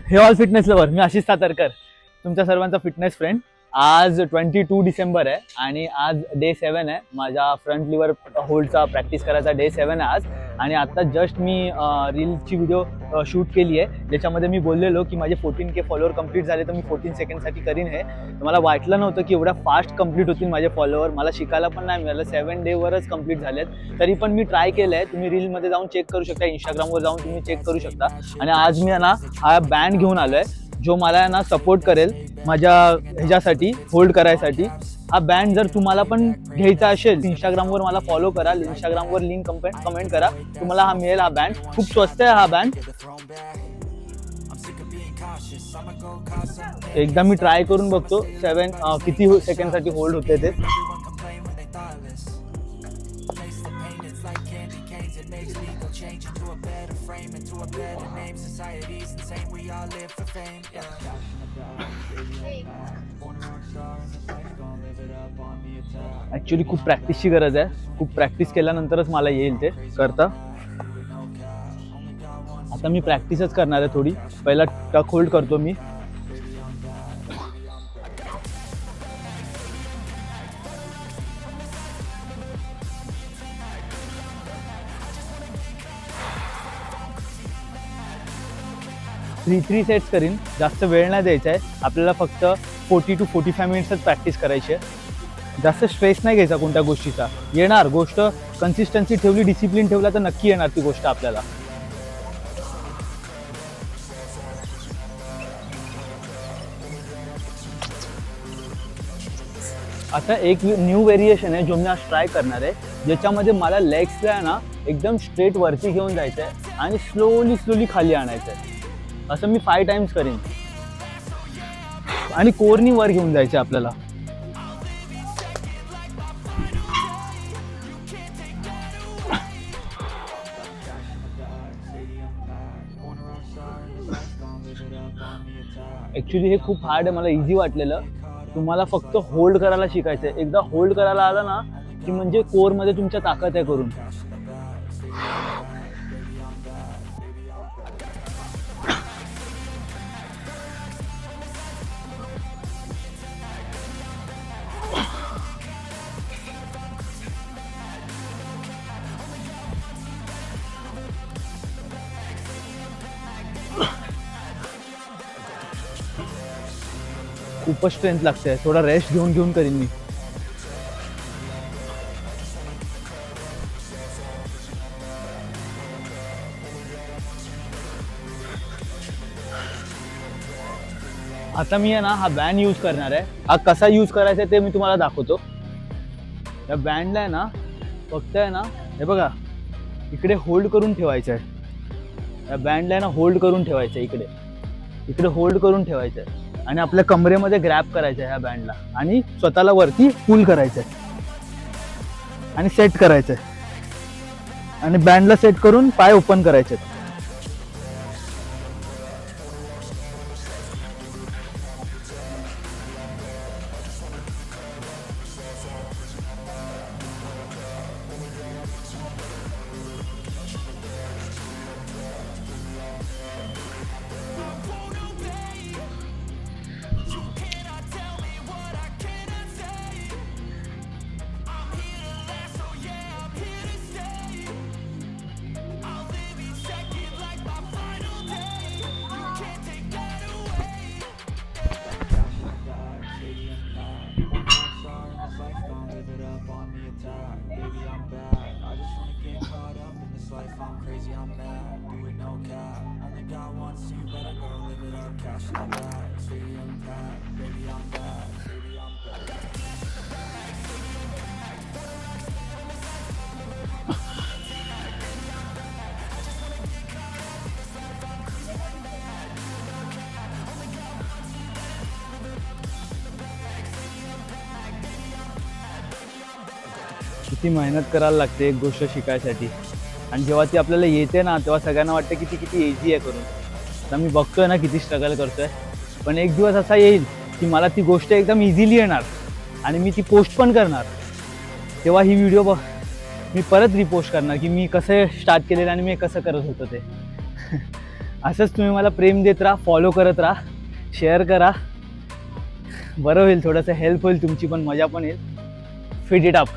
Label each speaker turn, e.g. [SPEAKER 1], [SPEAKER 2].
[SPEAKER 1] हे all fitness lover, मी आशिष सातारकर, तुमच्या सर्वांचा फिटनेस फ्रेंड. आज 22 डिसेंबर आहे आणि आज डे 7 आहे. माझ्या फ्रंट लिव्हर होल्डचा प्रॅक्टिस करायचा डे 7 आहे आज. आणि आता जस्ट मी रीलची व्हिडिओ शूट केली आहे, ज्याच्यामध्ये मी बोललेलो की माझे 14K फॉलोअर कंप्लीट झाले तर मी 14 सेकंडसाठी करीन हे. मला वाटलं नव्हतं की एवढ्या फास्ट कंप्लीट होतील माझे फॉलोअर. मला शिकायला पण नाही मिळालं, 7 डेवरच कंप्लीट झालेत. तरी पण मी ट्राय केलं आहे. तुम्ही रीलमध्ये जाऊन चेक करू शकता, इंस्टाग्रामवर जाऊन तुम्ही चेक करू शकता. आणि आज मी ना हा बँड घेऊन आलो आहे, जो मला ना सपोर्ट करेल माझ्या ह्याच्यासाठी, होल्ड करायसाठी. हा बँड जर तुम्हाला पण घ्यायचा असेल, इंस्टाग्रामवर मला फॉलो करा, इंस्टाग्रामवर लिंक कमेंट करा, तुम्हाला हा मिळेल. हा बँड खूप स्वस्त आहे. हा बँड एकदा मी ट्राय करून बघतो 7 किती सेकंडसाठी होल्ड होते ते. ऍक्च्युली खूप प्रॅक्टिसची गरज आहे. खूप प्रॅक्टिस केल्यानंतरच मला येईल ते करता. आता मी प्रॅक्टिसच करणार आहे थोडी. पहिला टक होल्ड करतो मी. थ्री सेट्स करीन, जास्त वेळ नाही द्यायचा आहे आपल्याला. फक्त 40 to 45 मिनिट्सच प्रॅक्टिस करायची आहे. जास्त स्ट्रेस नाही घ्यायचा कोणत्या गोष्टीचा. येणार गोष्ट, कन्सिस्टन्सी ठेवली, डिसिप्लिन ठेवला तर नक्की येणार ती गोष्ट आपल्याला. आता एक न्यू व्हेरिएशन आहे जो मी आज ट्राय करणार आहे, ज्याच्यामध्ये मला लेग्सला ना एकदम स्ट्रेट वरती घेऊन जायचं आहे आणि स्लोली खाली आणायचं आहे. असं मी 5 टाइम्स करीन आणि कोरनी वर घेऊन जायचं आपल्याला. ॲक्च्युली हे खूप हार्ड आहे, मला इझी वाटलेलं. तुम्हाला फक्त होल्ड करायला शिकायचं आहे. एकदा होल्ड करायला आलं ना की म्हणजे कोरमध्ये तुमच्या ताकद आहे करून. खूपच स्ट्रेंथ लागते, थोडा रेस्ट घेऊन करीन मी. आता मी आहे ना हा बँड यूज करणार आहे. हा कसा यूज करायचा आहे ते मी तुम्हाला दाखवतो. या बँडला आहे ना फक्त आहे ना, हे बघा, इकडे होल्ड करून ठेवायचं आहे. या बँडला आहे ना होल्ड करून ठेवायचं आहे, इकडे होल्ड करून ठेवायचं आहे आणि आपल्या कमरेमध्ये ग्रॅब करायचं आहे ह्या बँडला आणि स्वतःला वरती पुल करायचं आहे आणि सेट करायचं आहे आणि बँडला सेट करून पाय ओपन करायचे आहेत. किती मेहनत करायला लागते एक गोष्ट शिकायसाठी, आणि जेव्हा ती आपल्याला येते ना तेव्हा सगळ्यांना वाटतं की ती किती इझी आहे करून. आता मी बघतोय ना किती स्ट्रगल करतोय, पण एक दिवस असा येईल की मला ती गोष्ट एकदम इझिली येणार आणि मी ती पोस्ट पण करणार. तेव्हा ही व्हिडिओ मी परत रिपोस्ट करणार की मी कसं स्टार्ट केलेलं आणि मी कसं करत होतो ते. असंच तुम्ही मला प्रेम देत राहा, फॉलो करत राहा, शेअर करा. बरं होईल, थोडंसं हेल्प होईल तुमची पण, मजा पण येईल. Fit it up.